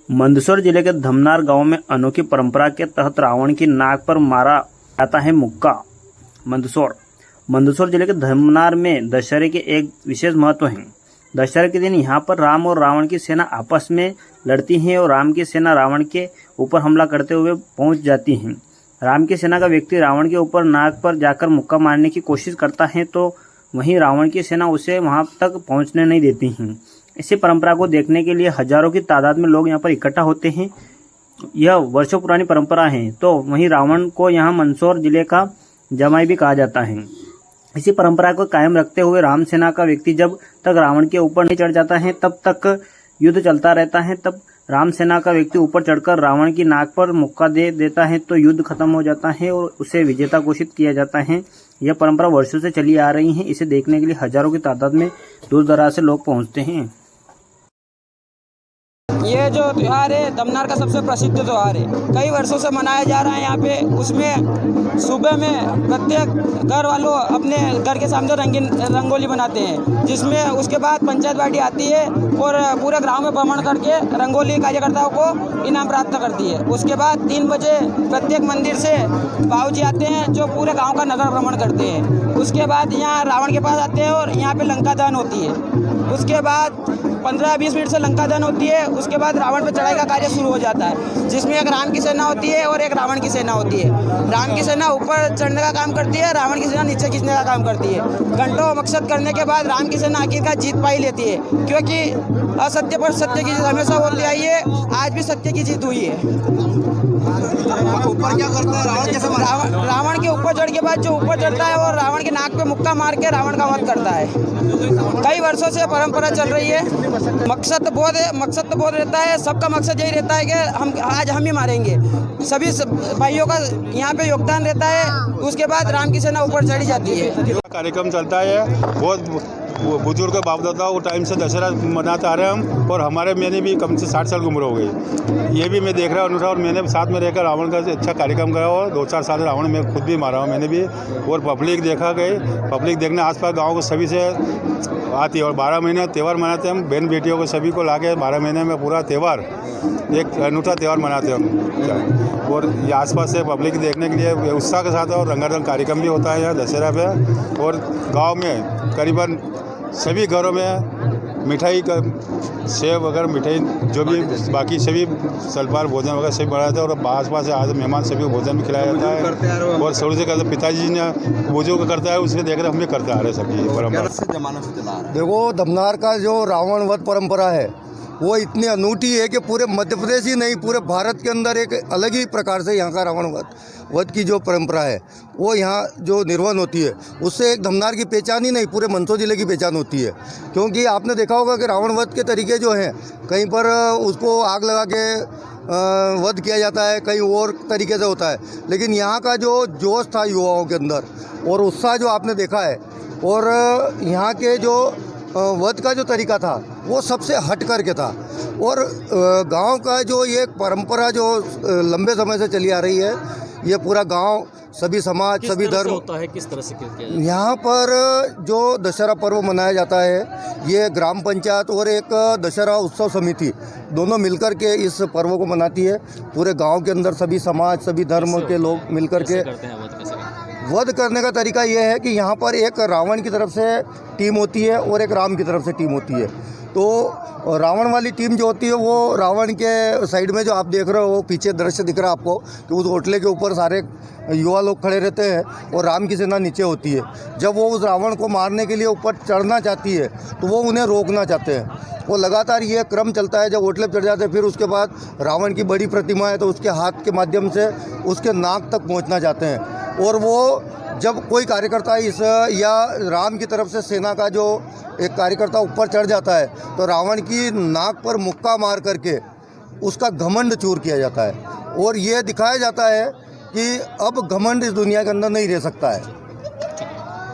मंदसौर जिले के धमनार गांव में अनोखी परंपरा के तहत रावण की नाक पर मारा जाता है मुक्का। मंदसौर जिले के धमनार में दशहरे के एक विशेष महत्व है। दशहरे के दिन यहाँ पर राम और रावण की सेना आपस में लड़ती है और राम की सेना रावण के ऊपर हमला करते हुए पहुंच जाती है। राम की सेना का व्यक्ति रावण के ऊपर नाक पर जाकर मुक्का मारने की कोशिश करता है तो वहीं रावण की सेना उसे वहां तक पहुंचने नहीं देती है। इसी परंपरा को देखने के लिए हजारों की तादाद में लोग यहाँ पर इकट्ठा होते हैं। यह वर्षों पुरानी परंपरा है। तो वहीं रावण को यहाँ मंदसौर जिले का जमाई भी कहा जाता है। इसी परंपरा को कायम रखते हुए राम सेना का व्यक्ति जब तक रावण के ऊपर नहीं चढ़ जाता है तब तक युद्ध चलता रहता है। तब राम सेना का व्यक्ति ऊपर चढ़कर रावण की नाक पर मुक्का दे देता है तो युद्ध खत्म हो जाता है और उसे विजेता घोषित किया जाता है। यह परंपरा वर्षों से चली आ रही है। इसे देखने के लिए हजारों की तादाद में दूर दराज से लोग पहुंचते हैं। ये जो त्यौहार है धमनार का सबसे प्रसिद्ध त्यौहार है। कई वर्षों से मनाया जा रहा है यहाँ पे। उसमें सुबह में प्रत्येक घर वालों अपने घर के सामने रंगोली बनाते हैं, जिसमें उसके बाद पंचायत पार्टी आती है और पूरे गांव में भ्रमण करके रंगोली कार्यकर्ताओं को इनाम प्राप्त करती है। उसके बाद 3 बजे प्रत्येक मंदिर से बाबूजी आते हैं जो पूरे गाँव का नगर भ्रमण करते हैं। उसके बाद यहाँ रावण के पास आते हैं और यहाँ पे लंका दहन होती है। उसके बाद 15-20 मिनट से लंका दहन होती है। उसके बाद रावण पर चढ़ाई का कार्य शुरू हो जाता है, जिसमें एक राम की सेना होती है और एक रावण की सेना होती है। राम की सेना ऊपर चढ़ने का काम करती है, रावण की सेना नीचे खींचने का काम करती है। घंटों मकसद करने के बाद राम की सेना आखिरकार जीत पाई लेती है, क्योंकि असत्य पर सत्य की जीत हमेशा होती आई है। आज भी सत्य की जीत हुई है। ऊपर क्या करता है रावण के ऊपर चढ़ के बाद जो ऊपर चढ़ता है और रावण की नाक पे मुक्का मार के रावण का वध करता है। कई वर्षों से परंपरा चल रही है। मकसद तो बहुत रहता है। सबका मकसद यही रहता है कि आज हम ही मारेंगे। सभी भाइयों का यहाँ पे योगदान रहता है। उसके बाद राम की सेना ऊपर चढ़ी जाती है। कार्यक्रम चलता है। बहुत बुजुर्ग बाप दादा वो टाइम से दशहरा मनाते आ रहे हैं हम, और मैंने भी कम से 60 साल की उम्र हो गई। ये भी मैं देख रहा हूँ और मैंने साथ में रहकर रावण का अच्छा कार्यक्रम करा और 2-4 साल रावण मैं खुद भी मारा हूँ मैंने भी। और पब्लिक देखा गई, पब्लिक देखने आसपास गाँव को सभी से आती है। और 12 महीने त्यौहार मनाते हैं हम। बहन बेटियों को सभी को ला के 12 महीने में पूरा त्यौहार एक अनूठा त्यौहार मनाते हैं हम। और ये आसपास से पब्लिक देखने के लिए उत्साह के साथ और रंगारंग कार्यक्रम भी होता है यहाँ दशहरा पे। और गांव में करीबन सभी घरों में मिठाई का सेव वगैरह मिठाई जो भी बाकी सभी सलपार भोजन वगैरह सभी बनाते हैं। और आसपास से आज मेहमान सभी को भोजन भी खिलाया जाता है। और शुरू से करते पिताजी ने बुजुर्ग करता है, उसके देख रहे हम भी करते आ रहे सभी परम्परा। देखो, धमनार का जो रावण वध परंपरा है वो इतनी अनूठी है कि पूरे मध्य प्रदेश ही नहीं पूरे भारत के अंदर एक अलग ही प्रकार से यहाँ का रावण वध की जो परंपरा है वो यहाँ जो निर्वहन होती है उससे एक धमनार की पहचान ही नहीं पूरे मंदसौर जिले की पहचान होती है। क्योंकि आपने देखा होगा कि रावण वध के तरीके जो हैं कहीं पर उसको आग लगा के वध किया जाता है, कहीं और तरीके से होता है। लेकिन यहाँ का जो जोश था युवाओं के अंदर और उत्साह जो आपने देखा है और यहाँ के जो वध का जो तरीका था वो सबसे हट करके था। और गांव का जो ये परंपरा जो लंबे समय से चली आ रही है, ये पूरा गांव सभी समाज सभी धर्म होता है। किस तरह से यहाँ पर जो दशहरा पर्व मनाया जाता है, ये ग्राम पंचायत और एक दशहरा उत्सव समिति दोनों मिलकर के इस पर्व को मनाती है। पूरे गांव के अंदर सभी समाज सभी धर्म के लोग मिलकर के वध करने का तरीका ये है कि यहाँ पर एक रावण की तरफ से टीम होती है और एक राम की तरफ से टीम होती है। तो रावण वाली टीम जो होती है वो रावण के साइड में जो आप देख रहे हो पीछे दृश्य दिख रहा है आपको कि उस होटले के ऊपर सारे युवा लोग खड़े रहते हैं और राम की सेना नीचे होती है। जब वो उस रावण को मारने के लिए ऊपर चढ़ना चाहती है तो वो उन्हें रोकना चाहते हैं। वो लगातार ये क्रम चलता है। जब होटले पर चढ़ जाते हैं फिर उसके बाद रावण की बड़ी प्रतिमा है तो उसके हाथ के माध्यम से उसके नाक तक पहुँचना चाहते हैं। और वो जब कोई कार्यकर्ता इस या राम की तरफ से सेना का जो एक कार्यकर्ता ऊपर चढ़ जाता है तो रावण की नाक पर मुक्का मार करके उसका घमंड चूर किया जाता है। और ये दिखाया जाता है कि अब घमंड इस दुनिया के अंदर नहीं रह सकता है।